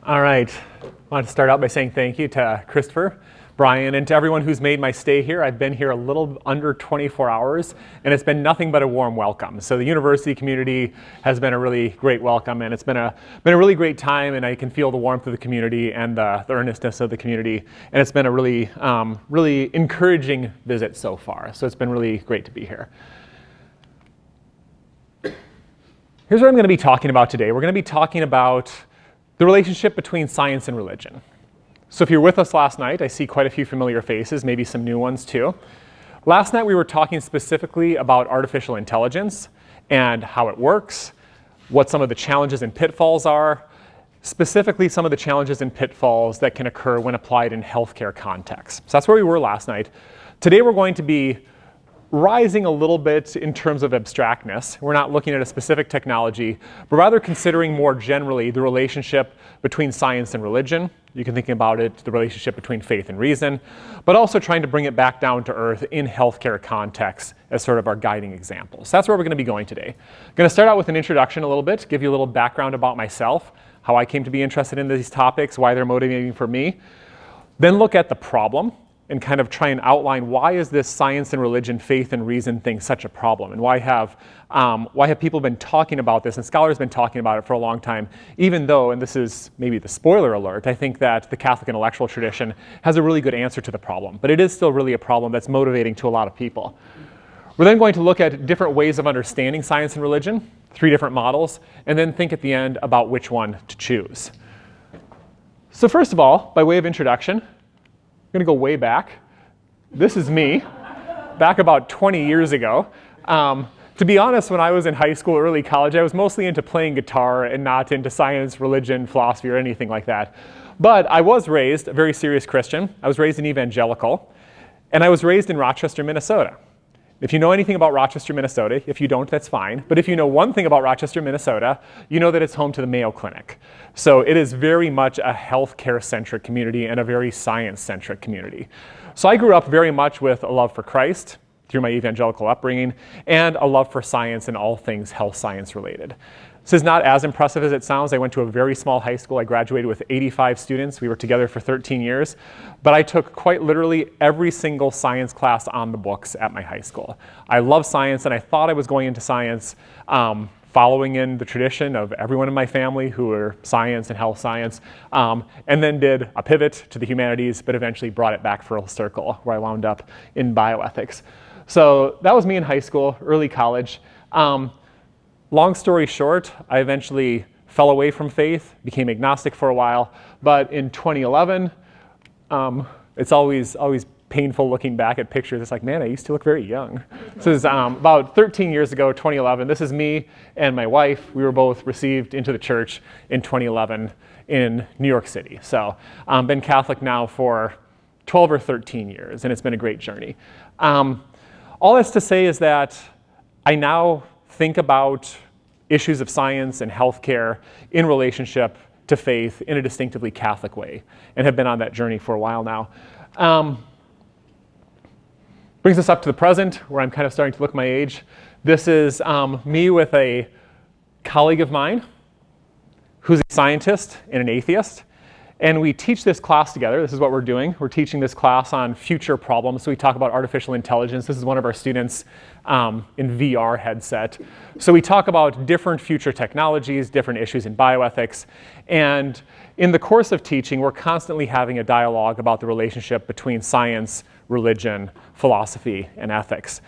All right. I want to start out by saying thank you to Christopher, Brian, and to everyone who's made my stay here. I've been here a little under 24 hours, and it's been nothing but a warm welcome. So the university community has been a really great welcome, and it's been a really great time, and I can feel the warmth of the community and the earnestness of the community, and it's been a really encouraging visit so far. So it's been really great to be here. Here's what I'm going to be talking about today. We're going to be talking about the relationship between science and religion. So if you're with us last night, I see quite a few familiar faces, maybe some new ones too. Last night we were talking specifically about artificial intelligence and how it works, what some of the challenges and pitfalls are, specifically some of the challenges and pitfalls that can occur when applied in healthcare contexts. So that's where we were last night. Today we're going to be rising a little bit in terms of abstractness. We're not looking at a specific technology, but rather considering more generally the relationship between science and religion. You can think about it, the relationship between faith and reason, but also trying to bring it back down to earth in healthcare contexts as sort of our guiding examples. So that's where we're going to be going today. I'm going to start out with an introduction a little bit, give you a little background about myself, how I came to be interested in these topics, why they're motivating for me. Then look at the problem and kind of try and outline why is this science and religion, faith and reason thing such a problem, and why have people been talking about this and scholars been talking about it for a long time, even though, and this is maybe the spoiler alert, I think that the Catholic intellectual tradition has a really good answer to the problem, but it is still really a problem that's motivating to a lot of people. We're then going to look at different ways of understanding science and religion, 3 different models, and then think at the end about which one to choose. So first of all, by way of introduction, I'm going to go way back. This is me, back about 20 years ago. To be honest, when I was in high school, early college, I was mostly into playing guitar and not into science, religion, philosophy, or anything like that. But I was raised a very serious Christian. I was raised an evangelical, and I was raised in Rochester, Minnesota. If you know anything about Rochester, Minnesota, if you don't, that's fine. But if you know one thing about Rochester, Minnesota, you know that it's home to the Mayo Clinic. So it is very much a healthcare-centric community and a very science-centric community. So I grew up very much with a love for Christ through my evangelical upbringing and a love for science and all things health science related. This is not as impressive as it sounds. I went to a very small high school. I graduated with 85 students. We were together for 13 years. But I took quite literally every single science class on the books at my high school. I love science, and I thought I was going into science following in the tradition of everyone in my family who were science and health science, and then did a pivot to the humanities, but eventually brought it back full circle, where I wound up in bioethics. So that was me in high school, early college. Long story short, I eventually fell away from faith, became agnostic for a while, but in 2011, it's always painful looking back at pictures. It's like, man, I used to look very young. This is about 13 years ago, 2011. This is me and my wife. We were both received into the church in 2011 in New York City. So I've been Catholic now for 12 or 13 years, and it's been a great journey. All that's to say is that I now think about issues of science and healthcare in relationship to faith in a distinctively Catholic way, and have been on that journey for a while now. Brings us up to the present, where I'm kind of starting to look my age. This is me with a colleague of mine who's a scientist and an atheist. And we teach this class together. This is what we're doing. We're teaching this class on future problems. So we talk about artificial intelligence. This is one of our students in VR headset. So we talk about different future technologies, different issues in bioethics. And in the course of teaching, we're constantly having a dialogue about the relationship between science, religion, philosophy, and ethics.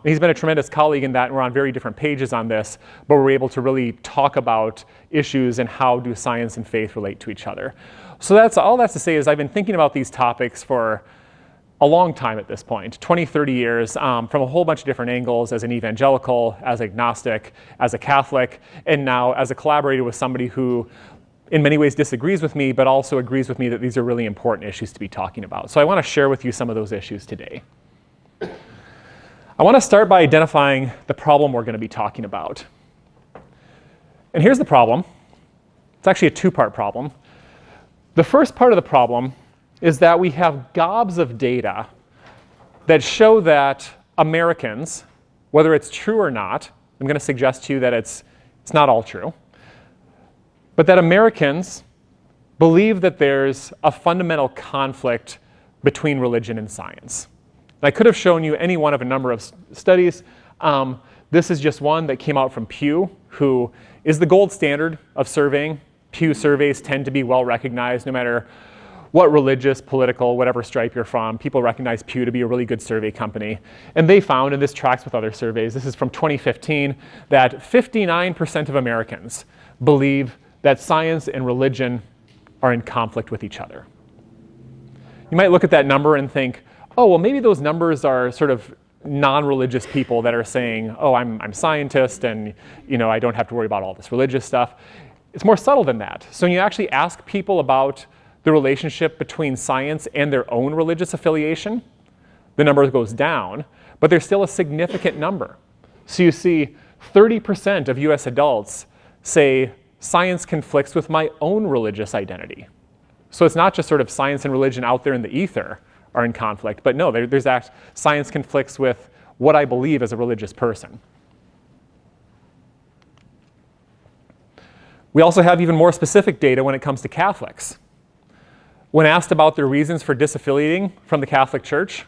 He's been a tremendous colleague in that, and we're on very different pages on this, but we're able to really talk about issues and how do science and faith relate to each other. So that's all that's to say is I've been thinking about these topics for a long time at this point, 20, 30 years, from a whole bunch of different angles, as an evangelical, as agnostic, as a Catholic, and now as a collaborator with somebody who in many ways disagrees with me, but also agrees with me that these are really important issues to be talking about. So I want to share with you some of those issues today. I want to start by identifying the problem we're going to be talking about. And here's the problem. It's actually a 2-part problem. The first part of the problem is that we have gobs of data that show that Americans, whether it's true or not, I'm going to suggest to you that it's not all true, but that Americans believe that there's a fundamental conflict between religion and science. And I could have shown you any one of a number of studies. This is just one that came out from Pew, who is the gold standard of surveying. Pew surveys tend to be well recognized no matter what religious, political, whatever stripe you're from. People recognize Pew to be a really good survey company. And they found, and this tracks with other surveys, this is from 2015, that 59% of Americans believe that science and religion are in conflict with each other. You might look at that number and think, oh, well, maybe those numbers are sort of non-religious people that are saying, oh, I'm scientist and I don't have to worry about all this religious stuff. It's more subtle than that. So when you actually ask people about the relationship between science and their own religious affiliation, the number goes down, but there's still a significant number. So you see 30% of US adults say science conflicts with my own religious identity. So it's not just sort of science and religion out there in the ether are in conflict, but no, there's that science conflicts with what I believe as a religious person. We also have even more specific data when it comes to Catholics. When asked about their reasons for disaffiliating from the Catholic Church,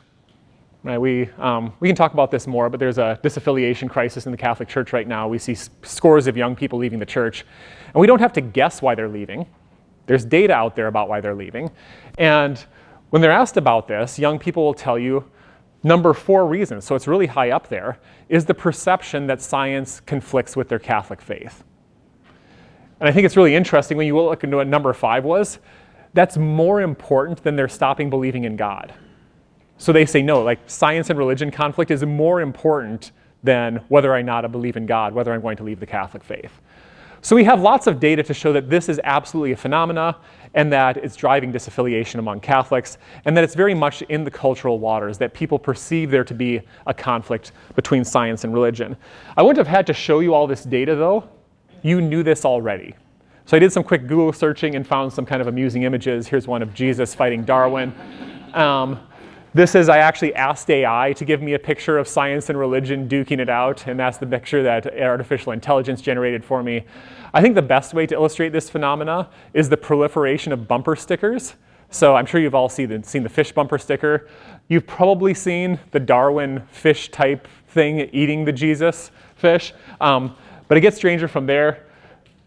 right, we can talk about this more, but there's a disaffiliation crisis in the Catholic Church right now. We see scores of young people leaving the church, and we don't have to guess why they're leaving. There's data out there about why they're leaving. And when they're asked about this, young people will tell you number 4 reasons, so it's really high up there, is the perception that science conflicts with their Catholic faith. And I think it's really interesting when you look into what number 5 was, that's more important than their stopping believing in God. So they say, no, like science and religion conflict is more important than whether or not I believe in God, whether I'm going to leave the Catholic faith. So we have lots of data to show that this is absolutely a phenomena and that it's driving disaffiliation among Catholics and that it's very much in the cultural waters, that people perceive there to be a conflict between science and religion. I wouldn't have had to show you all this data though. You knew this already. So I did some quick Google searching and found some kind of amusing images. Here's one of Jesus fighting Darwin. I actually asked AI to give me a picture of science and religion duking it out, and that's the picture that artificial intelligence generated for me. I think the best way to illustrate this phenomena is the proliferation of bumper stickers. So I'm sure you've all seen the fish bumper sticker. You've probably seen the Darwin fish type thing eating the Jesus fish. But it gets stranger from there.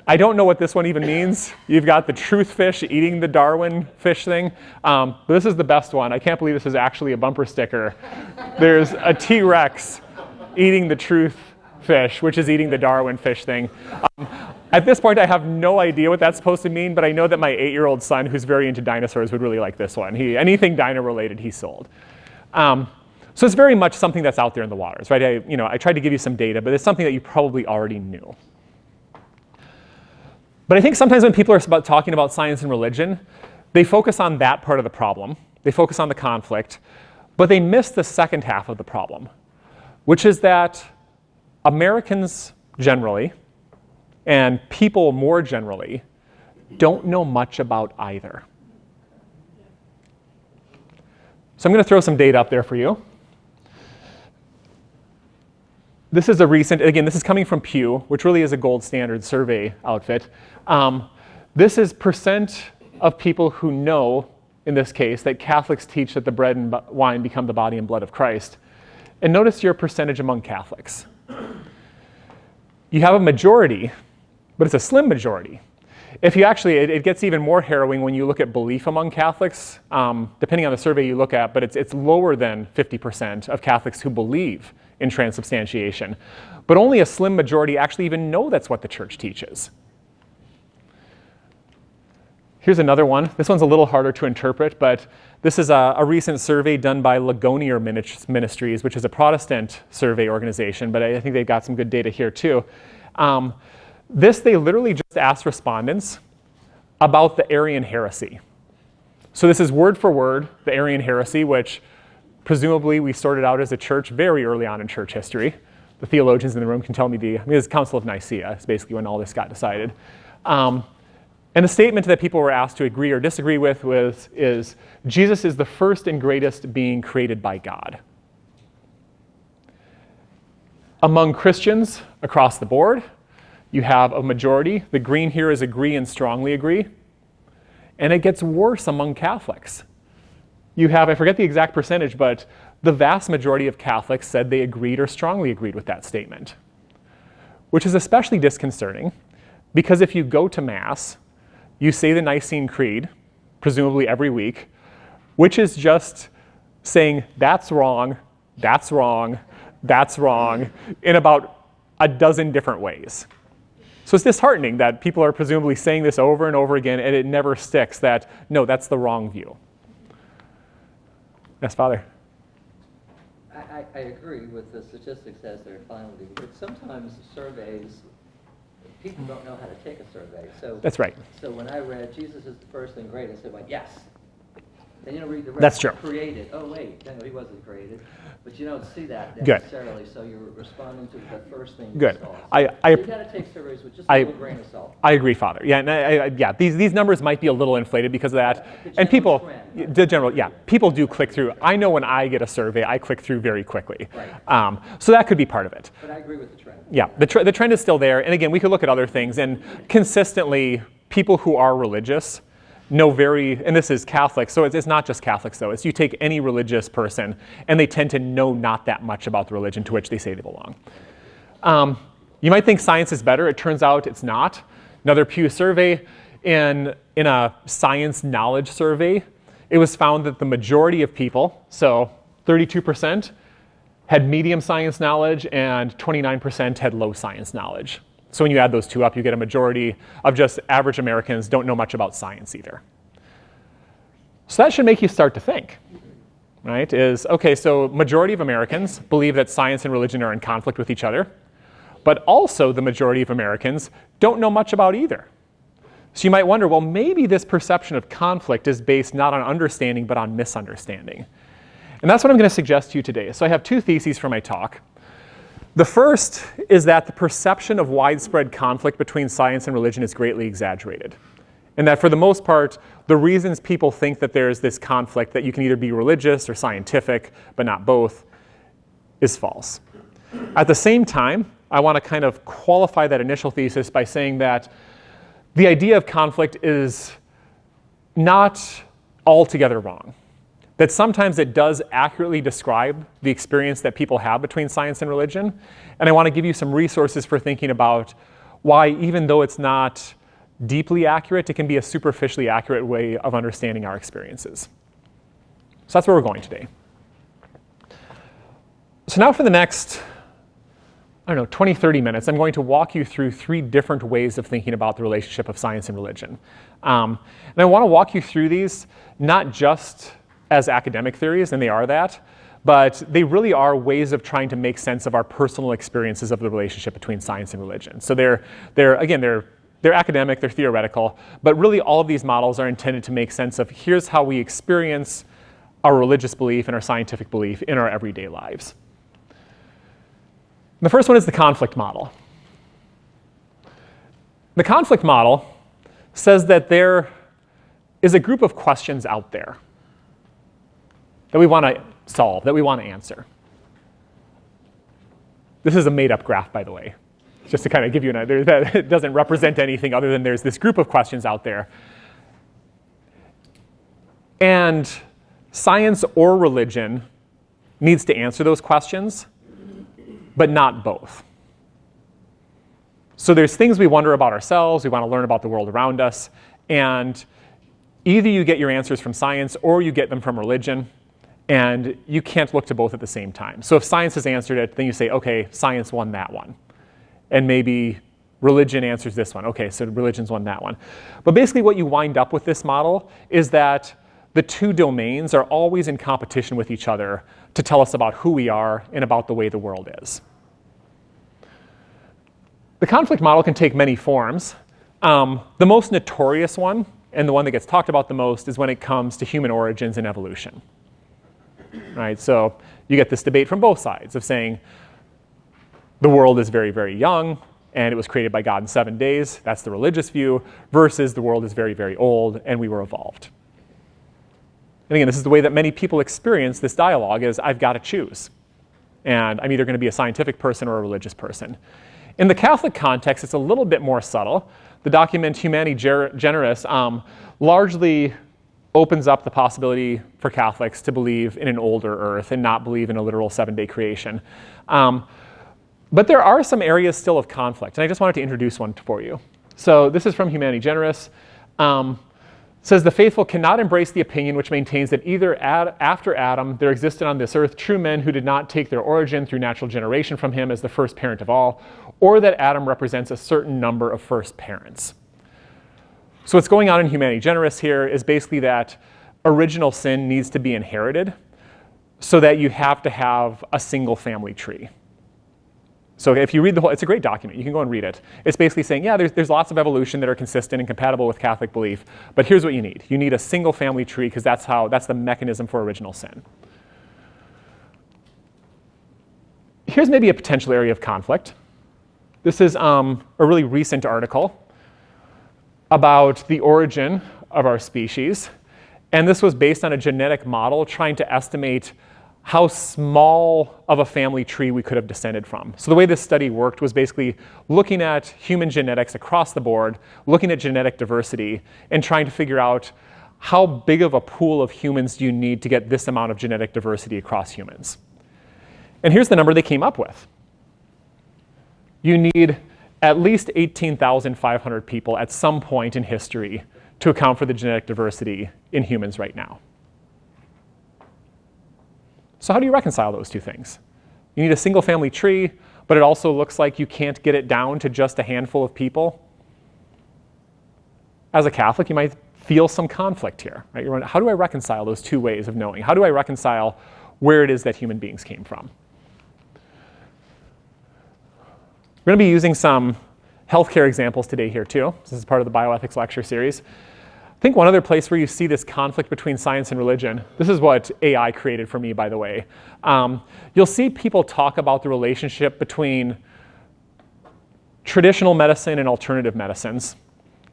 I don't know what this one even means. You've got the truth fish eating the Darwin fish thing. But this is the best one. I can't believe this is actually a bumper sticker. There's a T-Rex eating the truth fish, which is eating the Darwin fish thing. At this point, I have no idea what that's supposed to mean, but I know that my 8-year-old son, who's very into dinosaurs, would really like this one. Anything dino-related, he sold. So it's very much something that's out there in the waters, right? I tried to give you some data, but it's something that you probably already knew. But I think sometimes when people are talking about science and religion, they focus on that part of the problem. They focus on the conflict, but they miss the second half of the problem, which is that Americans generally, and people more generally, don't know much about either. So I'm going to throw some data up there for you. This is a recent, again, this is coming from Pew, which really is a gold standard survey outfit. This is percent of people who know, in this case, that Catholics teach that the bread and wine become the body and blood of Christ. And notice your percentage among Catholics. You have a majority, but it's a slim majority. If you actually, it gets even more harrowing when you look at belief among Catholics, depending on the survey you look at, but it's lower than 50% of Catholics who believe in transubstantiation. But only a slim majority actually even know that's what the church teaches. Here's another one. This one's a little harder to interpret, but this is a recent survey done by Ligonier Ministries, which is a Protestant survey organization, but I think they've got some good data here too. They literally just asked respondents about the Arian heresy. So this is word for word, the Arian heresy, which presumably we sorted out as a church very early on in church history. The theologians in the room can tell me it's Council of Nicaea. It's basically when all this got decided. And the statement that people were asked to agree or disagree with is Jesus is the first and greatest being created by God. Among Christians across the board, you have a majority. The green here is agree and strongly agree. And it gets worse among Catholics. You have, I forget the exact percentage, but the vast majority of Catholics said they agreed or strongly agreed with that statement, which is especially disconcerting because if you go to Mass, you say the Nicene Creed, presumably every week, which is just saying that's wrong, that's wrong, that's wrong, in about a dozen different ways. So it's disheartening that people are presumably saying this over and over again and it never sticks that, no, that's the wrong view. Yes, Father? I agree with the statistics as they're finally, but sometimes surveys, people don't know how to take a survey. So that's right. So when I read Jesus is the first and greatest, I said, yes. Then you don't read the rest. That's true. Created. Oh, wait, no, he wasn't created. But you don't see that Good. necessarily, so you're responding to the first thing you Good. saw. So you've got to take surveys with just a little grain of salt. I agree, Father. Yeah, and yeah. These numbers might be a little inflated because of that, and people, the general, yeah, people do click through. I know when I get a survey, I click through very quickly. Right. So that could be part of it. But I agree with the trend. Yeah, the trend is still there, and again, we could look at other things, and consistently, people who are religious know and this is Catholics, so it's not just Catholics though, it's you take any religious person and they tend to know not that much about the religion to which they say they belong. You might think science is better, it turns out it's not. Another Pew survey, in a science knowledge survey, it was found that the majority of people, so 32%, had medium science knowledge and 29% had low science knowledge. So when you add those two up, you get a majority of just average Americans don't know much about science either. So that should make you start to think, right? Okay, so majority of Americans believe that science and religion are in conflict with each other, but also the majority of Americans don't know much about either. So you might wonder, well, maybe this perception of conflict is based not on understanding, but on misunderstanding. And that's what I'm going to suggest to you today. So I have two theses for my talk. The first is that the perception of widespread conflict between science and religion is greatly exaggerated. And that for the most part, the reasons people think that there's this conflict, that you can either be religious or scientific, but not both, is false. At the same time, I want to kind of qualify that initial thesis by saying that the idea of conflict is not altogether wrong. That sometimes it does accurately describe the experience that people have between science and religion. And I want to give you some resources for thinking about why, even though it's not deeply accurate, it can be a superficially accurate way of understanding our experiences. So that's where we're going today. So now for the next, 20, 30 minutes, I'm going to walk you through three different ways of thinking about the relationship of science and religion. And I want to walk you through these, not just as academic theories, and they are that, but they really are ways of trying to make sense of our personal experiences of the relationship between science and religion. So they're academic, they're theoretical, but really all of these models are intended to make sense of here's how we experience our religious belief and our scientific belief in our everyday lives. The first one is the conflict model. The conflict model says that there is a group of questions out there that we want to solve, that we want to answer. This is a made-up graph, by the way, just to kind of give you an idea. That it doesn't represent anything other than there's this group of questions out there. And science or religion needs to answer those questions, but not both. So there's things we wonder about ourselves, we want to learn about the world around us, and either you get your answers from science or you get them from religion, and you can't look to both at the same time. So if science has answered it, then you say, okay, science won that one. And maybe religion answers this one. Okay, so religion's won that one. But basically what you wind up with this model is that the two domains are always in competition with each other to tell us about who we are and about the way the world is. The conflict model can take many forms. The most notorious one, and the one that gets talked about the most, is when it comes to human origins and evolution. Right? So you get this debate from both sides of saying the world is very, very young, and it was created by God in 7 days. That's the religious view, versus the world is very, very old, and we were evolved. And again, this is the way that many people experience this dialogue is I've got to choose. And I'm either going to be a scientific person or a religious person. In the Catholic context, it's a little bit more subtle. The document Humani Generis largely opens up the possibility for Catholics to believe in an older earth and not believe in a literal 7-day creation. But there are some areas still of conflict, and I just wanted to introduce one for you. So this is from Humani Generis. Says the faithful cannot embrace the opinion which maintains that either after Adam there existed on this earth true men who did not take their origin through natural generation from him as the first parent of all, or that Adam represents a certain number of first parents. So what's going on in Humani Generis here is basically that original sin needs to be inherited so that you have to have a single family tree. So if you read the whole, it's a great document. You can go and read it. It's basically saying, yeah, there's lots of evolution that are consistent and compatible with Catholic belief, but here's what you need. You need a single family tree because that's the mechanism for original sin. Here's maybe a potential area of conflict. This is a really recent article about the origin of our species. And this was based on a genetic model trying to estimate how small of a family tree we could have descended from. So the way this study worked was basically looking at human genetics across the board, looking at genetic diversity, and trying to figure out how big of a pool of humans do you need to get this amount of genetic diversity across humans. And here's the number they came up with. You need at least 18,500 people at some point in history to account for the genetic diversity in humans right now. So how do you reconcile those two things? You need a single family tree, but it also looks like you can't get it down to just a handful of people. As a Catholic, you might feel some conflict here, right? You're wondering, how do I reconcile those two ways of knowing? How do I reconcile where it is that human beings came from? We're going to be using some healthcare examples today here too. This is part of the bioethics lecture series. I think one other place where you see this conflict between science and religion, this is what AI created for me, by the way. You'll see people talk about the relationship between traditional medicine and alternative medicines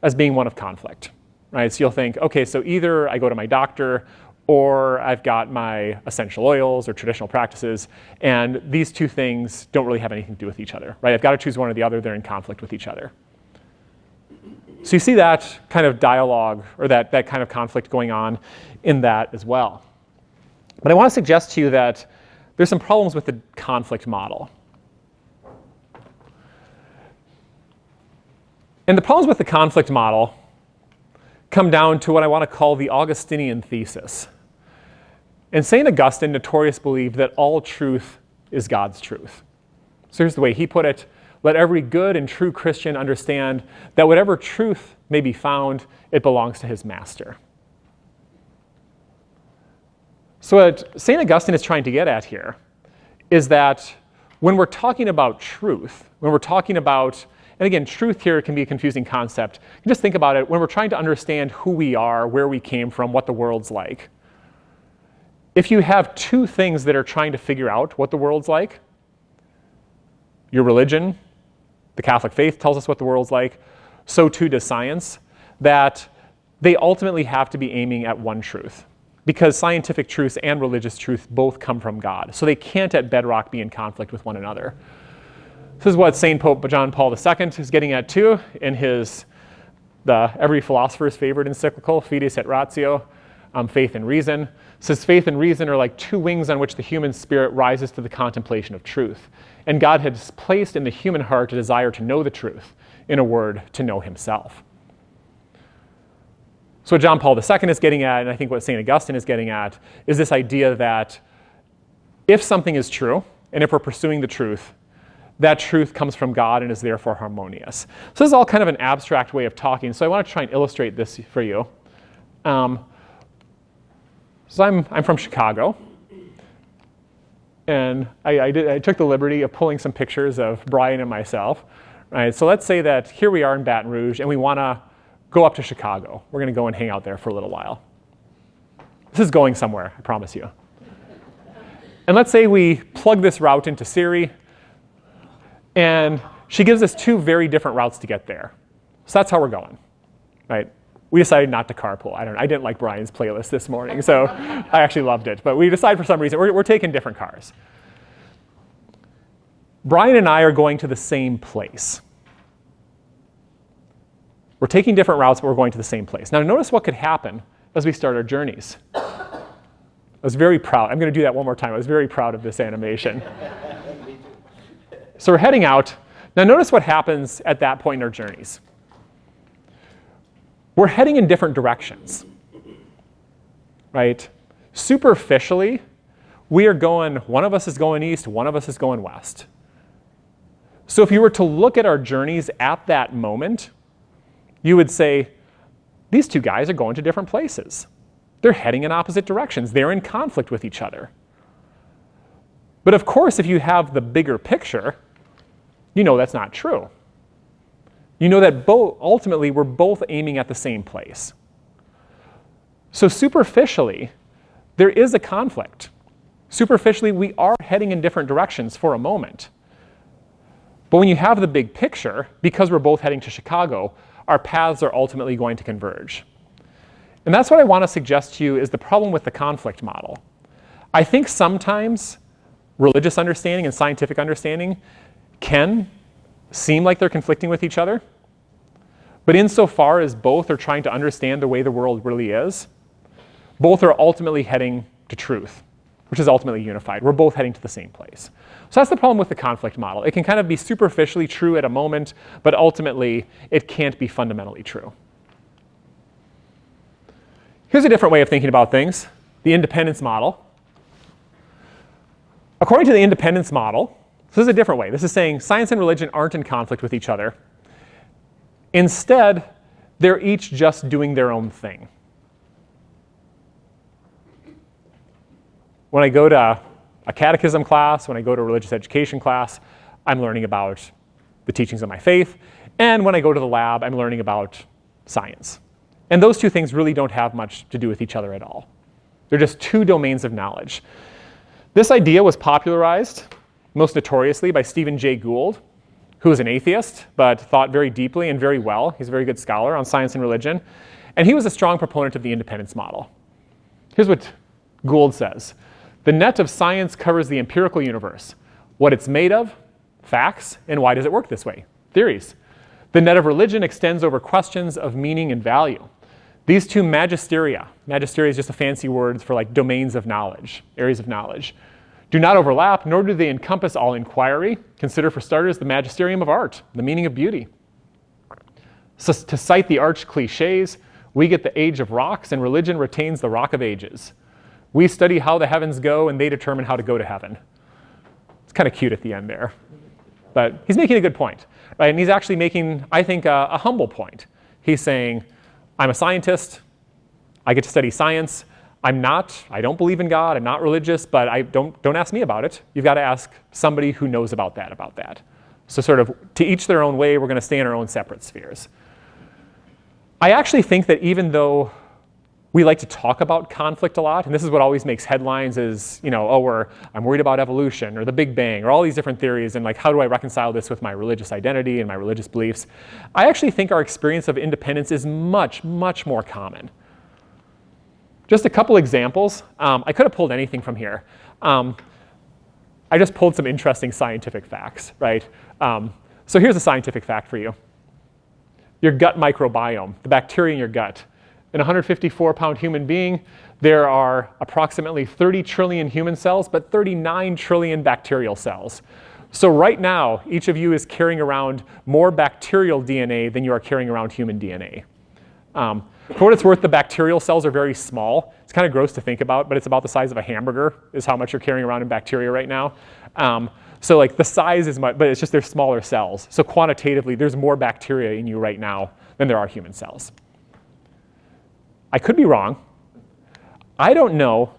as being one of conflict, right? So you'll think, okay, so either I go to my doctor or I've got my essential oils or traditional practices, and these two things don't really have anything to do with each other, right? I've got to choose one or the other, they're in conflict with each other. So you see that kind of dialogue or that kind of conflict going on in that as well. But I want to suggest to you that there's some problems with the conflict model. And the problems with the conflict model come down to what I want to call the Augustinian thesis. And St. Augustine notoriously believed that all truth is God's truth. So here's the way he put it. Let every good and true Christian understand that whatever truth may be found, it belongs to his master. So what St. Augustine is trying to get at here is that when we're talking about truth, when we're talking about, and again, truth here can be a confusing concept. You just think about it, when we're trying to understand who we are, where we came from, what the world's like. If you have two things that are trying to figure out what the world's like, your religion, the Catholic faith tells us what the world's like, so too does science, that they ultimately have to be aiming at one truth. Because scientific truths and religious truth both come from God. So they can't at bedrock be in conflict with one another. This is what St. Pope John Paul II is getting at too in the every philosopher's favorite encyclical, Fides et Ratio, Faith and Reason. It says faith and reason are like two wings on which the human spirit rises to the contemplation of truth. And God has placed in the human heart a desire to know the truth, in a word, to know himself. So what John Paul II is getting at, and I think what St. Augustine is getting at, is this idea that if something is true, and if we're pursuing the truth, that truth comes from God and is therefore harmonious. So this is all kind of an abstract way of talking, so I want to try and illustrate this for you. So I'm from Chicago, and I took the liberty of pulling some pictures of Brian and myself. Right? So let's say that here we are in Baton Rouge, and we want to go up to Chicago. We're going to go and hang out there for a little while. This is going somewhere, I promise you. And let's say we plug this route into Siri, and she gives us two very different routes to get there. So that's how we're going, right? We decided not to carpool. I didn't like Brian's playlist this morning, so I actually loved it. But we decided for some reason we're taking different cars. Brian and I are going to the same place. We're taking different routes, but we're going to the same place. Now notice what could happen as we start our journeys. I was very proud. I'm going to do that one more time. I was very proud of this animation. So we're heading out. Now notice what happens at that point in our journeys. We're heading in different directions, right? Superficially, we are going, one of us is going east, one of us is going west. So if you were to look at our journeys at that moment, you would say, these two guys are going to different places. They're heading in opposite directions. They're in conflict with each other. But of course, if you have the bigger picture, you know that's not true. You know that ultimately we're both aiming at the same place. So superficially, there is a conflict. Superficially, we are heading in different directions for a moment. But when you have the big picture, because we're both heading to Chicago, our paths are ultimately going to converge. And that's what I want to suggest to you is the problem with the conflict model. I think sometimes religious understanding and scientific understanding can seem like they're conflicting with each other. But insofar as both are trying to understand the way the world really is, both are ultimately heading to truth, which is ultimately unified. We're both heading to the same place. So that's the problem with the conflict model. It can kind of be superficially true at a moment, but ultimately it can't be fundamentally true. Here's a different way of thinking about things, the independence model. According to the independence model, this is a different way. This is saying science and religion aren't in conflict with each other. Instead, they're each just doing their own thing. When I go to a catechism class, when I go to a religious education class, I'm learning about the teachings of my faith. And when I go to the lab, I'm learning about science. And those two things really don't have much to do with each other at all. They're just two domains of knowledge. This idea was popularized most notoriously by Stephen Jay Gould, who was an atheist, but thought very deeply and very well. He's a very good scholar on science and religion. And he was a strong proponent of the independence model. Here's what Gould says. The net of science covers the empirical universe, what it's made of, facts, and why does it work this way, theories. The net of religion extends over questions of meaning and value. These two magisteria is just a fancy word for like domains of knowledge, areas of knowledge, do not overlap, nor do they encompass all inquiry. Consider, for starters, the magisterium of art, the meaning of beauty. So, to cite the arch cliches, we get the age of rocks, and religion retains the rock of ages. We study how the heavens go, and they determine how to go to heaven. It's kind of cute at the end there. But he's making a good point, right? And he's actually making, I think, a humble point. He's saying, I'm a scientist. I get to study science. I don't believe in God. I'm not religious, but don't ask me about it. You've got to ask somebody who knows about that. So sort of to each their own way, we're going to stay in our own separate spheres. I actually think that even though we like to talk about conflict a lot, and this is what always makes headlines is, I'm worried about evolution or the Big Bang or all these different theories and like how do I reconcile this with my religious identity and my religious beliefs? I actually think our experience of independence is much, much more common. Just a couple examples. I could have pulled anything from here. I just pulled some interesting scientific facts, right? So here's a scientific fact for you. Your gut microbiome, the bacteria in your gut. In a 154-pound human being, there are approximately 30 trillion human cells, but 39 trillion bacterial cells. So right now, each of you is carrying around more bacterial DNA than you are carrying around human DNA. For what it's worth, the bacterial cells are very small. It's kind of gross to think about, but it's about the size of a hamburger is how much you're carrying around in bacteria right now. So like the size is much, but it's just they're smaller cells. So quantitatively, there's more bacteria in you right now than there are human cells. I could be wrong. I don't know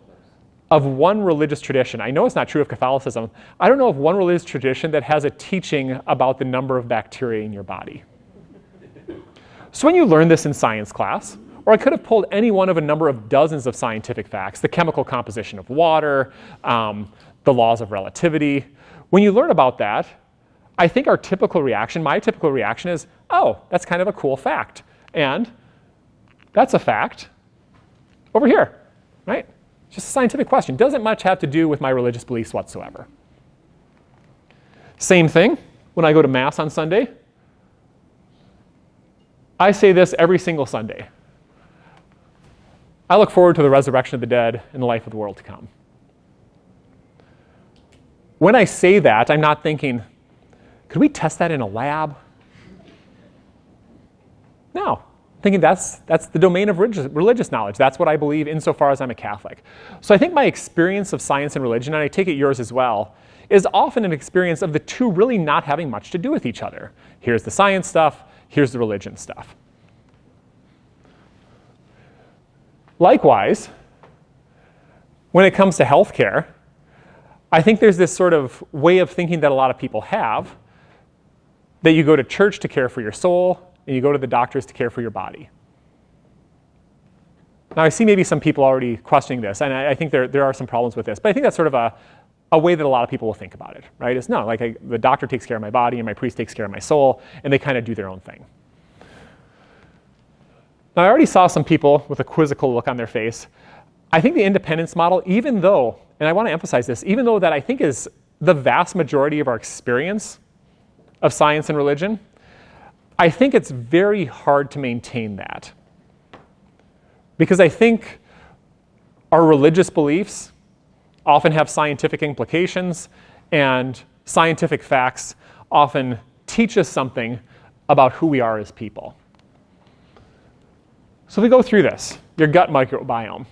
of one religious tradition. I know it's not true of Catholicism. I don't know of one religious tradition that has a teaching about the number of bacteria in your body. So when you learn this in science class, or I could have pulled any one of a number of dozens of scientific facts, the chemical composition of water, the laws of relativity. When you learn about that, I think my typical reaction is, oh, that's kind of a cool fact. And that's a fact over here, right? Just a scientific question. Doesn't much have to do with my religious beliefs whatsoever. Same thing when I go to Mass on Sunday. I say this every single Sunday. I look forward to the resurrection of the dead and the life of the world to come. When I say that, I'm not thinking, could we test that in a lab? No. I'm thinking that's the domain of religious knowledge. That's what I believe insofar as I'm a Catholic. So I think my experience of science and religion, and I take it yours as well, is often an experience of the two really not having much to do with each other. Here's the science stuff, here's the religion stuff. Likewise, when it comes to healthcare, I think there's this sort of way of thinking that a lot of people have, that you go to church to care for your soul, and you go to the doctors to care for your body. Now, I see maybe some people already questioning this, and I think there are some problems with this, but I think that's sort of a way that a lot of people will think about it, right? It's no, like the doctor takes care of my body, and my priest takes care of my soul, and they kind of do their own thing. Now, I already saw some people with a quizzical look on their face. I think the independence model, even though, and I want to emphasize this, even though that I think is the vast majority of our experience of science and religion, I think it's very hard to maintain that. Because I think our religious beliefs often have scientific implications, and scientific facts often teach us something about who we are as people. So if we go through this, your gut microbiome.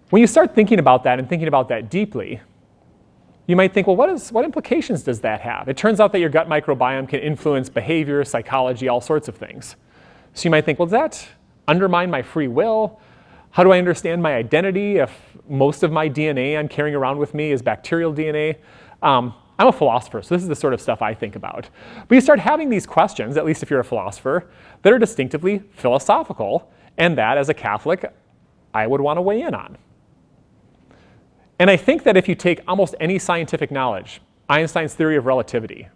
When you start thinking about that and thinking about that deeply, you might think, well, what implications does that have? It turns out that your gut microbiome can influence behavior, psychology, all sorts of things. So you might think, well, does that undermine my free will? How do I understand my identity if most of my DNA I'm carrying around with me is bacterial DNA? I'm a philosopher, so this is the sort of stuff I think about. But you start having these questions, at least if you're a philosopher, that are distinctively philosophical, and that, as a Catholic, I would want to weigh in on. And I think that if you take almost any scientific knowledge, Einstein's theory of relativity,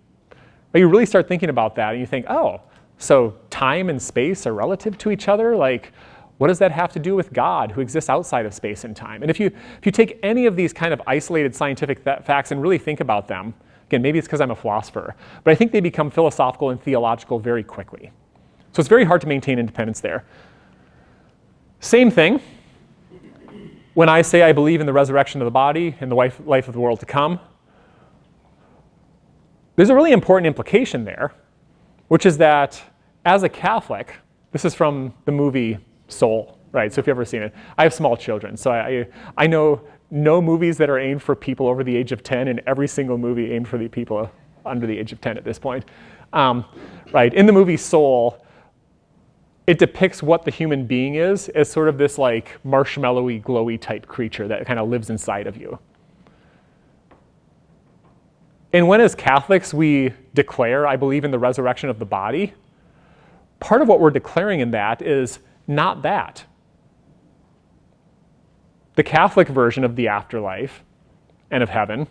but you really start thinking about that, and you think, oh, so time and space are relative to each other? Like, what does that have to do with God, who exists outside of space and time? And if you take any of these kind of isolated scientific facts and really think about them, again, maybe it's because I'm a philosopher, but I think they become philosophical and theological very quickly. So it's very hard to maintain independence there. Same thing when I say I believe in the resurrection of the body and the life of the world to come. There's a really important implication there, which is that as a Catholic, this is from the movie Soul, right? So if you've ever seen it, I have small children, so I know no movies that are aimed for people over the age of 10, and every single movie aimed for the people under the age of 10 at this point. Right, in the movie Soul, it depicts what the human being is as sort of this like marshmallowy, glowy type creature that kind of lives inside of you. And when as Catholics we declare, I believe in the resurrection of the body, part of what we're declaring in that is not that. The Catholic version of the afterlife and of heaven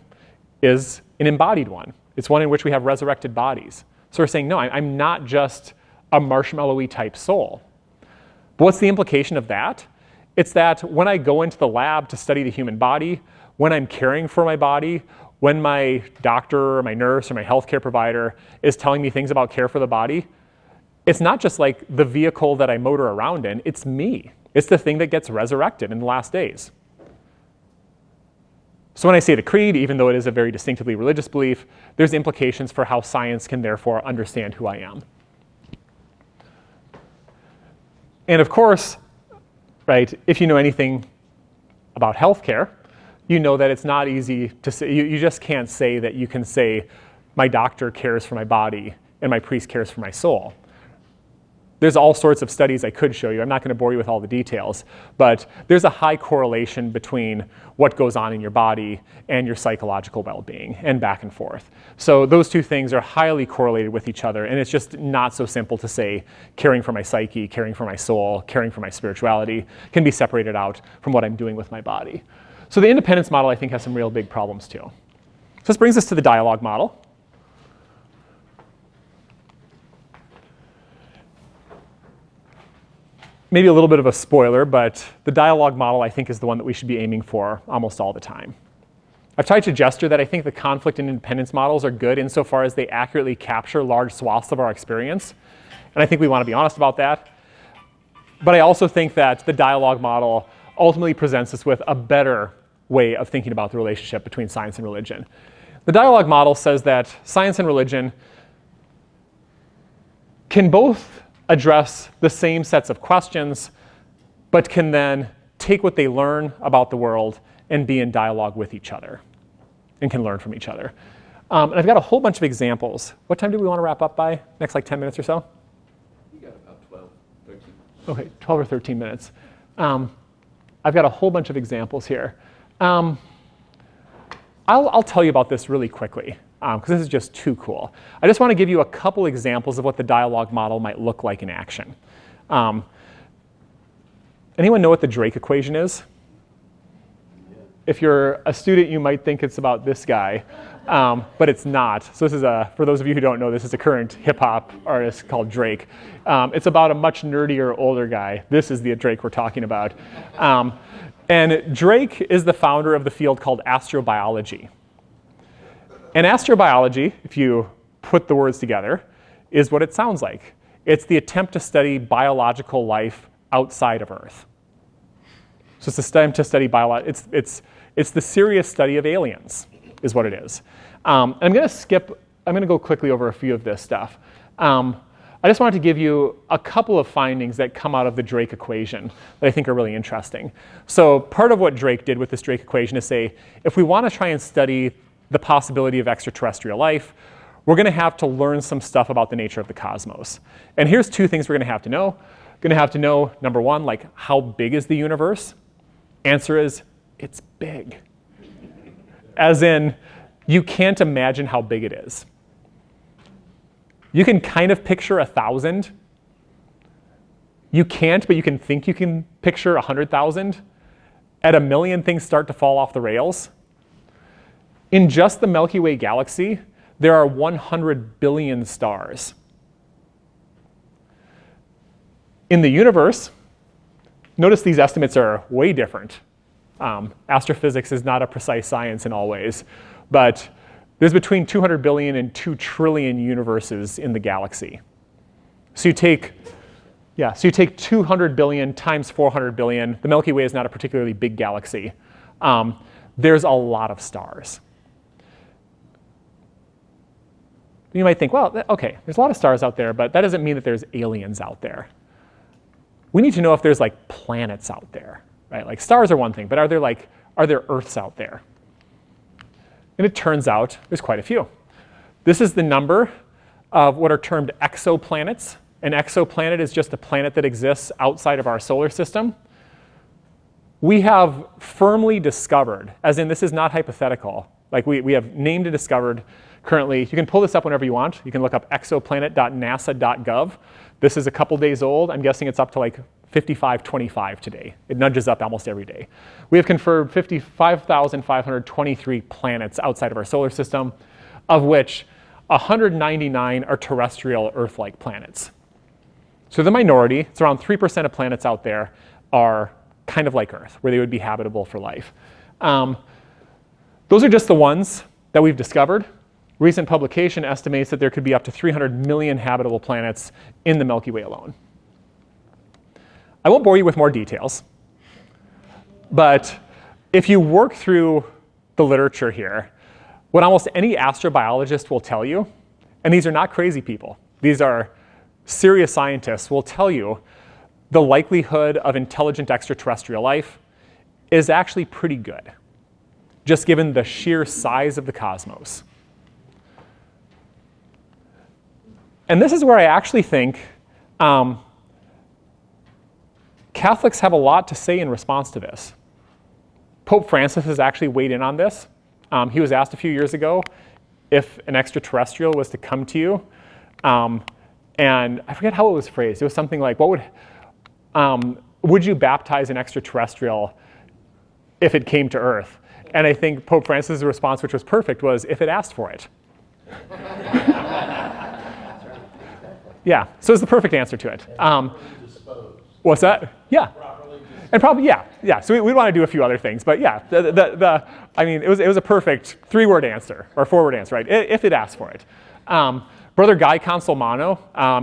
is an embodied one. It's one in which we have resurrected bodies. So we're saying, no, I'm not just a marshmallowy type soul. But what's the implication of that? It's that when I go into the lab to study the human body, when I'm caring for my body, when my doctor or my nurse or my healthcare provider is telling me things about care for the body, it's not just like the vehicle that I motor around in, it's me. It's the thing that gets resurrected in the last days. So when I say the creed, even though it is a very distinctively religious belief, there's implications for how science can therefore understand who I am. And of course, right, if you know anything about healthcare, you know that it's not easy to say, you just can't say that you can say, my doctor cares for my body and my priest cares for my soul. There's all sorts of studies I could show you. I'm not going to bore you with all the details, but there's a high correlation between what goes on in your body and your psychological well-being, and back and forth. So those two things are highly correlated with each other, and it's just not so simple to say caring for my psyche, caring for my soul, caring for my spirituality can be separated out from what I'm doing with my body. So the independence model, I think, has some real big problems too. So this brings us to the dialogue model. Maybe a little bit of a spoiler, but the dialogue model, I think, is the one that we should be aiming for almost all the time. I've tried to gesture that I think the conflict and independence models are good insofar as they accurately capture large swaths of our experience. And I think we want to be honest about that. But I also think that the dialogue model ultimately presents us with a better way of thinking about the relationship between science and religion. The dialogue model says that science and religion can both address the same sets of questions, but can then take what they learn about the world and be in dialogue with each other and can learn from each other. And I've got a whole bunch of examples. What time do we want to wrap up by? Next like 10 minutes or so? You got about 12, 13. Okay, 12 or 13 minutes. I've got a whole bunch of examples here. I'll tell you about this really quickly because this is just too cool. I just want to give you a couple examples of what the dialogue model might look like in action. Anyone know what the Drake equation is? If you're a student, you might think it's about this guy, but it's not. So this is for those of you who don't know, this is a current hip hop artist called Drake. It's about a much nerdier, older guy. This is the Drake we're talking about. And Drake is the founder of the field called astrobiology. And astrobiology, if you put the words together, is what it sounds like. It's the attempt to study biological life outside of Earth. So it's the attempt to study biology. It's the serious study of aliens, is what it is. And I'm going to go quickly over a few of this stuff. I just wanted to give you a couple of findings that come out of the Drake equation that I think are really interesting. So part of what Drake did with this Drake equation is say, if we want to try and study the possibility of extraterrestrial life, we're going to have to learn some stuff about the nature of the cosmos. And here's two things we're going to have to know. We're going to have to know, number one, like how big is the universe? Answer is, it's big. As in, you can't imagine how big it is. You can kind of picture 1,000. You can't, but you can think you can picture 100,000. At 1 million, things start to fall off the rails. In just the Milky Way galaxy, there are 100 billion stars. In the universe, notice these estimates are way different. Astrophysics is not a precise science in all ways, but there's between 200 billion and 2 trillion universes in the galaxy. So you take 200 billion times 400 billion. The Milky Way is not a particularly big galaxy. There's a lot of stars. You might think, well, okay, there's a lot of stars out there, but that doesn't mean that there's aliens out there. We need to know if there's like planets out there, right? Like stars are one thing, but are there Earths out there? And it turns out there's quite a few. This is the number of what are termed exoplanets. An exoplanet is just a planet that exists outside of our solar system. We have firmly discovered, as in this is not hypothetical, like we have named and discovered currently. You can pull this up whenever you want. You can look up exoplanet.nasa.gov. This is a couple days old. I'm guessing it's up to like 5525 today. It nudges up almost every day. We have confirmed 55,523 planets outside of our solar system, of which 199 are terrestrial Earth-like planets. So the minority, it's around 3% of planets out there, are kind of like Earth, where they would be habitable for life. Those are just the ones that we've discovered. Recent publication estimates that there could be up to 300 million habitable planets in the Milky Way alone. I won't bore you with more details, but if you work through the literature here, what almost any astrobiologist will tell you, and these are not crazy people, these are serious scientists, will tell you the likelihood of intelligent extraterrestrial life is actually pretty good, just given the sheer size of the cosmos. And this is where I actually think Catholics have a lot to say in response to this. Pope Francis has actually weighed in on this. He was asked a few years ago if an extraterrestrial was to come to you, and I forget how it was phrased. It was something like, would you baptize an extraterrestrial if it came to Earth? And I think Pope Francis' response, which was perfect, was if it asked for it. Yeah, so it's the perfect answer to it. What's that? Yeah. And probably, yeah. So we want to do a few other things, but yeah, I mean, it was a perfect 3-word answer, or 4-word answer, right, if it asked for it. Brother Guy Consolmano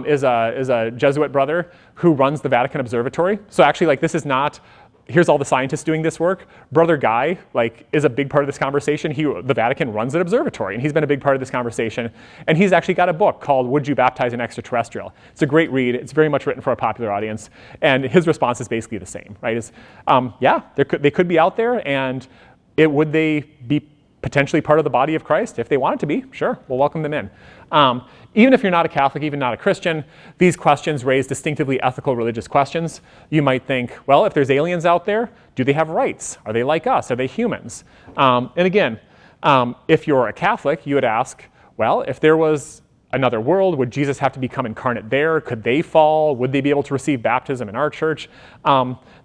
is a Jesuit brother who runs the Vatican Observatory. So actually, like, this is not, here's all the scientists doing this work. Brother Guy, like, is a big part of this conversation. The Vatican runs an observatory, and he's been a big part of this conversation. And he's actually got a book called Would You Baptize an Extraterrestrial? It's a great read. It's very much written for a popular audience. And his response is basically the same, right? Yeah, they could be out there, and would they be potentially part of the body of Christ? If they wanted to be, sure, we'll welcome them in. Even if you're not a Catholic, even not a Christian, these questions raise distinctively ethical religious questions. You might think, well, if there's aliens out there, do they have rights? Are they like us? Are they humans? And again, if you're a Catholic, you would ask, well, if there was another world, would Jesus have to become incarnate there? Could they fall? Would they be able to receive baptism in our church?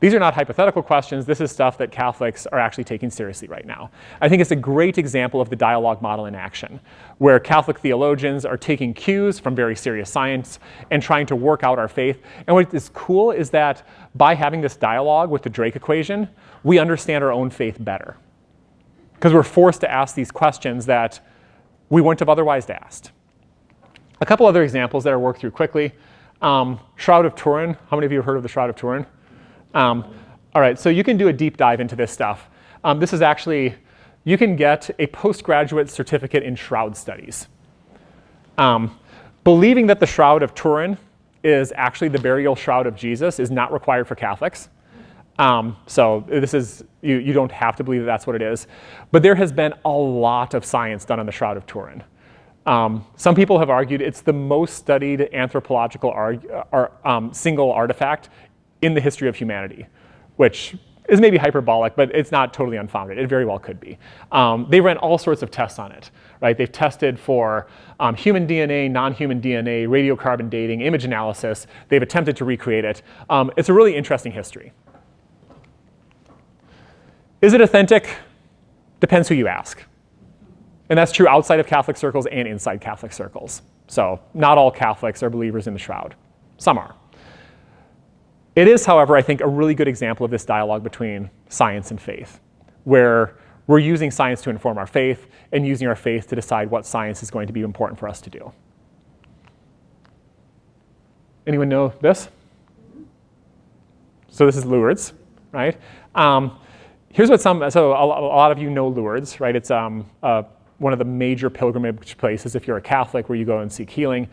These are not hypothetical questions. This is stuff that Catholics are actually taking seriously right now. I think it's a great example of the dialogue model in action, where Catholic theologians are taking cues from very serious science and trying to work out our faith. And what is cool is that by having this dialogue with the Drake equation, we understand our own faith better, because we're forced to ask these questions that we wouldn't have otherwise asked. A couple other examples that I'll work through quickly. Shroud of Turin. How many of you have heard of the Shroud of Turin? All right, so you can do a deep dive into this stuff. This is actually, you can get a postgraduate certificate in shroud studies. Believing that the Shroud of Turin is actually the burial shroud of Jesus is not required for Catholics. So this is, you don't have to believe that that's what it is. But there has been a lot of science done on the Shroud of Turin. Some people have argued it's the most studied anthropological single artifact in the history of humanity, which is maybe hyperbolic, but it's not totally unfounded. It very well could be. They ran all sorts of tests on it, right? They've tested for human DNA, non-human DNA, radiocarbon dating, image analysis. They've attempted to recreate it. It's a really interesting history. Is it authentic? Depends who you ask. And that's true outside of Catholic circles and inside Catholic circles. So not all Catholics are believers in the shroud. Some are. It is, however, I think, a really good example of this dialogue between science and faith, where we're using science to inform our faith and using our faith to decide what science is going to be important for us to do. Anyone know this? So this is Lourdes, right? Here's what so a lot of you know Lourdes, right? It's one of the major pilgrimage places if you're a Catholic where you go and seek healing.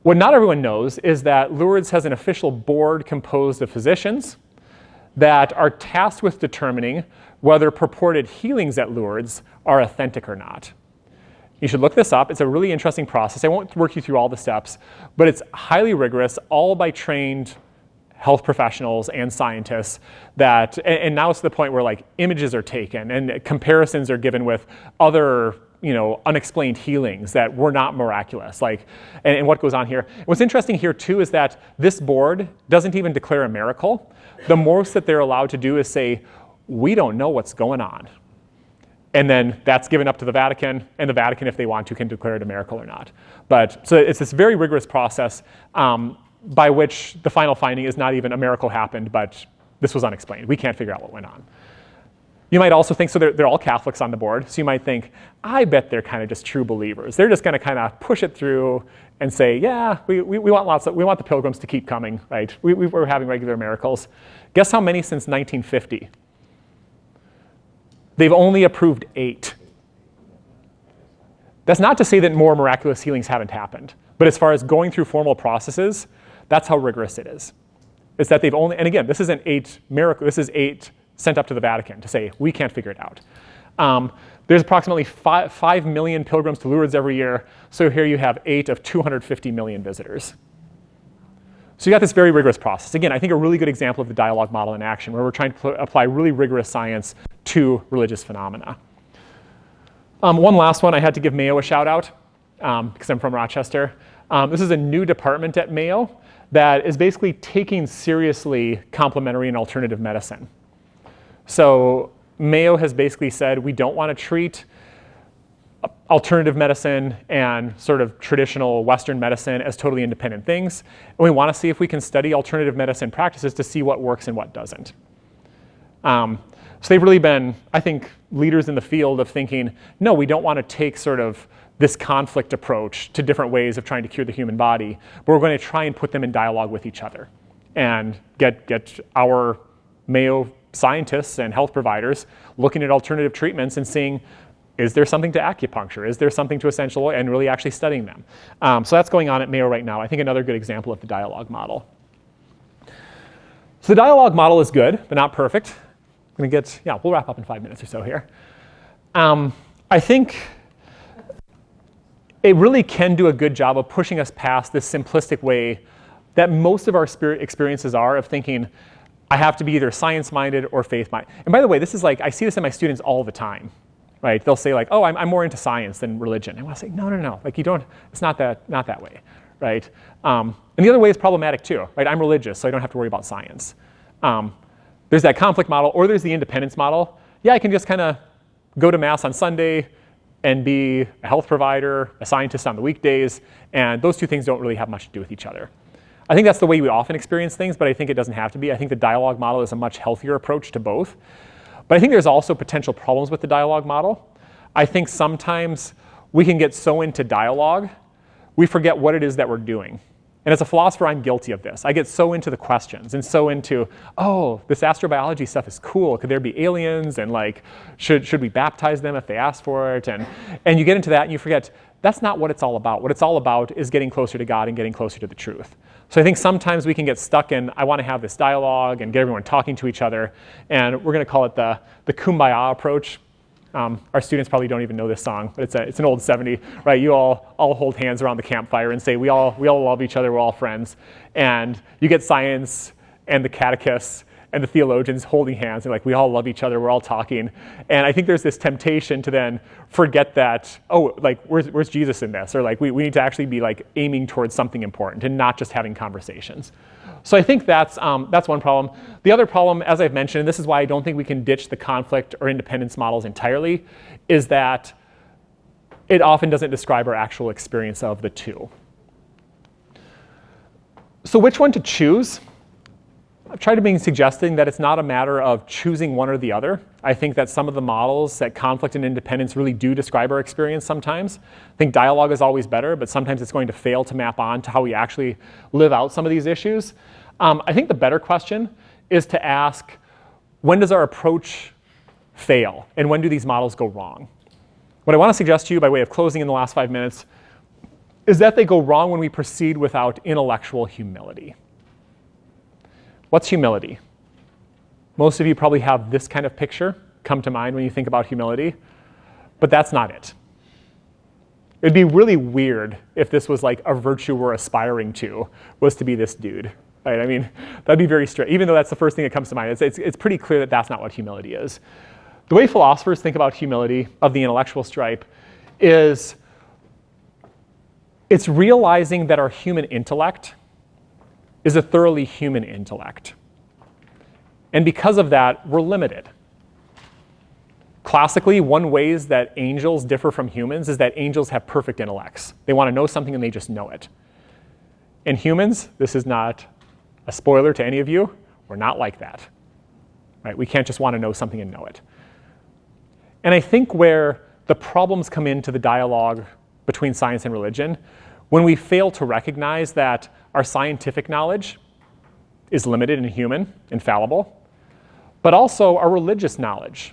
What not everyone knows is that Lourdes has an official board composed of physicians that are tasked with determining whether purported healings at Lourdes are authentic or not. You should look this up. It's a really interesting process. I won't work you through all the steps, but it's highly rigorous, all by trained health professionals and scientists that, and now it's to the point where like images are taken and comparisons are given with other, unexplained healings that were not miraculous, and what goes on here. What's interesting here too is that this board doesn't even declare a miracle. The most that they're allowed to do is say, we don't know what's going on. And then that's given up to the Vatican, and the Vatican, if they want to, can declare it a miracle or not. But so it's this very rigorous process by which the final finding is not even a miracle happened, but this was unexplained. We can't figure out what went on. You might also think, so they're all Catholics on the board, so you might think, I bet they're kind of just true believers. They're just going to kind of push it through and say, yeah, we want the pilgrims to keep coming, right? We're having regular miracles. Guess how many since 1950? They've only approved 8. That's not to say that more miraculous healings haven't happened, but as far as going through formal processes, that's how rigorous it is. It's that they've only, and again, this isn't 8 miracles, this is 8 sent up to the Vatican to say, we can't figure it out. There's approximately 5 million pilgrims to Lourdes every year, so here you have 8 of 250 million visitors. So you got this very rigorous process. Again, I think a really good example of the dialogue model in action, where we're trying to apply really rigorous science to religious phenomena. One last one, I had to give Mayo a shout out, because I'm from Rochester. This is a new department at Mayo that is basically taking seriously complementary and alternative medicine. So Mayo has basically said we don't want to treat alternative medicine and sort of traditional Western medicine as totally independent things. And we want to see if we can study alternative medicine practices to see what works and what doesn't. So they've really been, I think, leaders in the field of thinking, no, we don't want to take sort of this conflict approach to different ways of trying to cure the human body, but we're going to try and put them in dialogue with each other and get our Mayo scientists and health providers looking at alternative treatments and seeing, is there something to acupuncture? Is there something to essential oil? And really actually studying them. So that's going on at Mayo right now. I think another good example of the dialogue model. So the dialogue model is good, but not perfect. I'm going to we'll wrap up in 5 minutes or so here. I think it really can do a good job of pushing us past this simplistic way that most of our experiences are of thinking, I have to be either science-minded or faith-minded. And by the way, this is like, I see this in my students all the time, right? They'll say like, oh, I'm more into science than religion. I want to say, no. Like you don't, it's not that way, right? And the other way is problematic too, right? I'm religious, so I don't have to worry about science. There's that conflict model, or there's the independence model. Yeah, I can just kind of go to mass on Sunday and be a health provider, a scientist on the weekdays, and those two things don't really have much to do with each other. I think that's the way we often experience things, but I think it doesn't have to be. I think the dialogue model is a much healthier approach to both. But I think there's also potential problems with the dialogue model. I think sometimes we can get so into dialogue, we forget what it is that we're doing. And as a philosopher, I'm guilty of this. I get so into the questions and so into, oh, this astrobiology stuff is cool. Could there be aliens? And like, should we baptize them if they ask for it? And you get into that and you forget, that's not what it's all about. What it's all about is getting closer to God and getting closer to the truth. So I think sometimes we can get stuck in, I want to have this dialogue and get everyone talking to each other. And we're going to call it the kumbaya approach. Our students probably don't even know this song, but it's an old 70, right? You all hold hands around the campfire and say, we all love each other, we're all friends. And you get science and the catechists and the theologians holding hands and like, we all love each other, we're all talking. And I think there's this temptation to then forget that, oh, like, where's Jesus in this? Or like, we need to actually be like aiming towards something important and not just having conversations. So I think that's one problem. The other problem, as I've mentioned, and this is why I don't think we can ditch the conflict or independence models entirely, is that it often doesn't describe our actual experience of the two. So which one to choose? I've tried to be suggesting that it's not a matter of choosing one or the other. I think that some of the models that conflict and independence really do describe our experience sometimes. I think dialogue is always better, but sometimes it's going to fail to map on to how we actually live out some of these issues. I think the better question is to ask, when does our approach fail? And when do these models go wrong? What I want to suggest to you by way of closing in the last 5 minutes is that they go wrong when we proceed without intellectual humility. What's humility? Most of you probably have this kind of picture come to mind when you think about humility, but that's not it. It'd be really weird if this was like a virtue we're aspiring to, was to be this dude. Right? I mean, that'd be very strange. Even though that's the first thing that comes to mind, it's pretty clear that that's not what humility is. The way philosophers think about humility of the intellectual stripe is it's realizing that our human intellect is a thoroughly human intellect. And because of that, we're limited. Classically, one ways that angels differ from humans is that angels have perfect intellects. They want to know something and they just know it. In humans, this is not a spoiler to any of you, we're not like that. Right? We can't just want to know something and know it. And I think where the problems come into the dialogue between science and religion, when we fail to recognize that our scientific knowledge is limited and human, infallible, but also our religious knowledge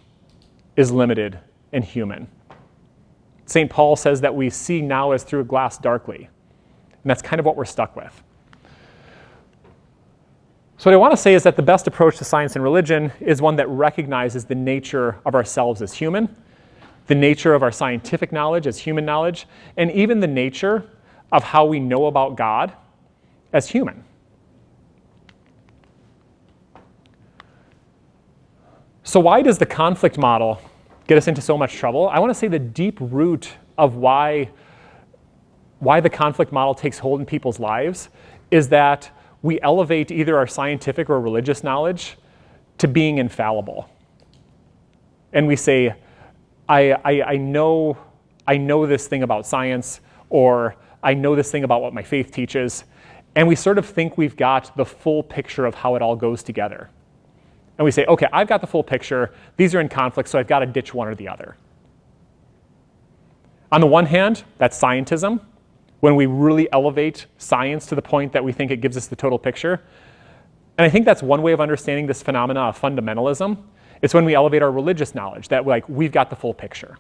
is limited and human. St. Paul says that we see now as through a glass darkly, and that's kind of what we're stuck with. So what I want to say is that the best approach to science and religion is one that recognizes the nature of ourselves as human, the nature of our scientific knowledge as human knowledge, and even the nature of how we know about God as human. So why does the conflict model get us into so much trouble? I want to say the deep root of why the conflict model takes hold in people's lives is that we elevate either our scientific or religious knowledge to being infallible. And we say, I know I know this thing about science, or I know this thing about what my faith teaches, and we sort of think we've got the full picture of how it all goes together. And we say, okay, I've got the full picture. These are in conflict, so I've got to ditch one or the other. On the one hand, that's scientism, when we really elevate science to the point that we think it gives us the total picture. And I think that's one way of understanding this phenomena of fundamentalism. It's when we elevate our religious knowledge, that we've got the full picture.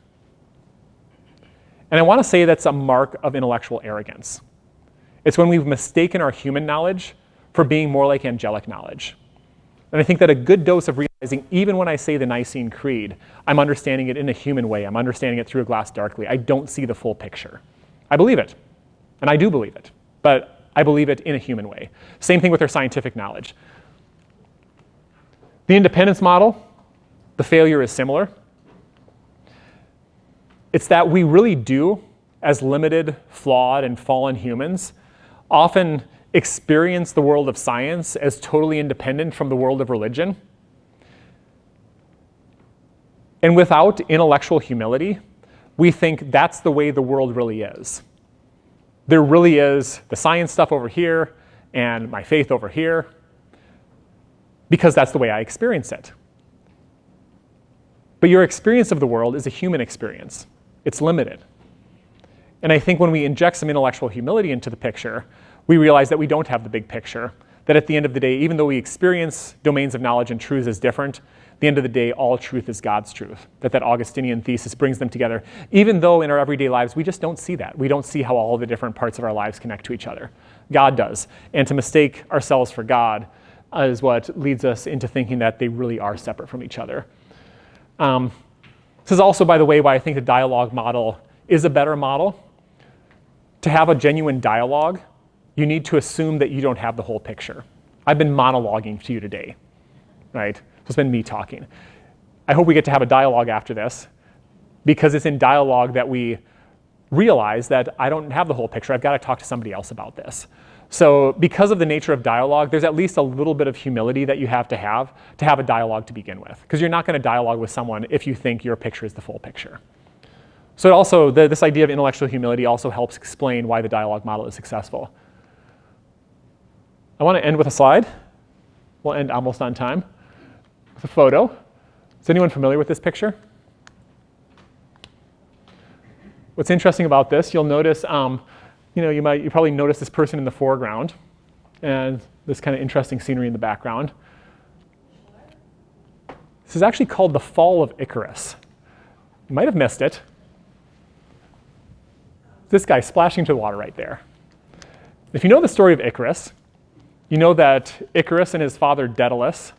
And I want to say that's a mark of intellectual arrogance. It's when we've mistaken our human knowledge for being more like angelic knowledge. And I think that a good dose of realizing, even when I say the Nicene Creed, I'm understanding it in a human way. I'm understanding it through a glass darkly. I don't see the full picture. I believe it, and I do believe it, but I believe it in a human way. Same thing with our scientific knowledge. The independence model, the failure is similar. It's that we really do, as limited, flawed, and fallen humans, often experience the world of science as totally independent from the world of religion. And without intellectual humility, we think that's the way the world really is. There really is the science stuff over here and my faith over here, because that's the way I experience it. But your experience of the world is a human experience. It's limited. And I think when we inject some intellectual humility into the picture, we realize that we don't have the big picture, that at the end of the day, even though we experience domains of knowledge and truths as different, at the end of the day, all truth is God's truth, that Augustinian thesis brings them together, even though in our everyday lives, we just don't see that. We don't see how all the different parts of our lives connect to each other. God does. And to mistake ourselves for God is what leads us into thinking that they really are separate from each other. This is also, by the way, why I think the dialogue model is a better model. To have a genuine dialogue, you need to assume that you don't have the whole picture. I've been monologuing to you today, right? So it's been me talking. I hope we get to have a dialogue after this, because it's in dialogue that we realize that I don't have the whole picture. I've got to talk to somebody else about this. So because of the nature of dialogue, there's at least a little bit of humility that you have to have a dialogue to begin with, because you're not going to dialogue with someone if you think your picture is the full picture. So it also, this idea of intellectual humility also helps explain why the dialogue model is successful. I want to end with a slide. We'll end almost on time with a photo. Is anyone familiar with this picture? What's interesting about this, you'll notice, you probably notice this person in the foreground and this kind of interesting scenery in the background. This is actually called the Fall of Icarus. You might have missed it. This guy splashing to the water right there. If you know the story of Icarus, you know that Icarus and his father Daedalus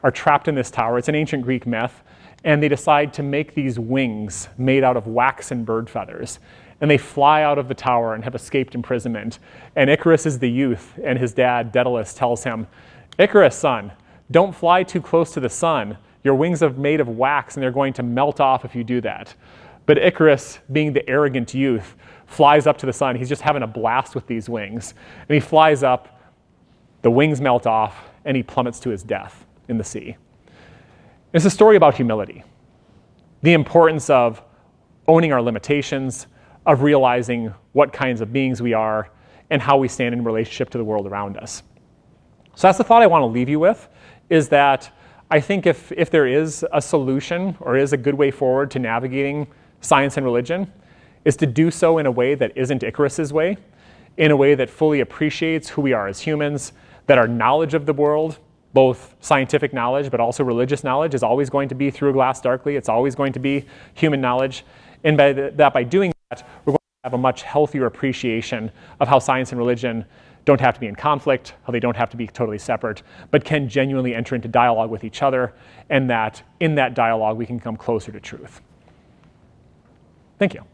are trapped in this tower. It's an ancient Greek myth. And they decide to make these wings made out of wax and bird feathers. And they fly out of the tower and have escaped imprisonment. And Icarus is the youth, and his dad, Daedalus, tells him, "Icarus, son, don't fly too close to the sun. Your wings are made of wax, and they're going to melt off if you do that." But Icarus, being the arrogant youth, flies up to the sun. He's just having a blast with these wings. And he flies up, the wings melt off, and he plummets to his death in the sea. It's a story about humility, the importance of owning our limitations, of realizing what kinds of beings we are, and how we stand in relationship to the world around us. So that's the thought I want to leave you with, is that I think if there is a solution or is a good way forward to navigating science and religion, is to do so in a way that isn't Icarus's way, in a way that fully appreciates who we are as humans, that our knowledge of the world, both scientific knowledge but also religious knowledge, is always going to be through a glass darkly. It's always going to be human knowledge. And by doing that, we're going to have a much healthier appreciation of how science and religion don't have to be in conflict, how they don't have to be totally separate, but can genuinely enter into dialogue with each other, and that in that dialogue we can come closer to truth. Thank you.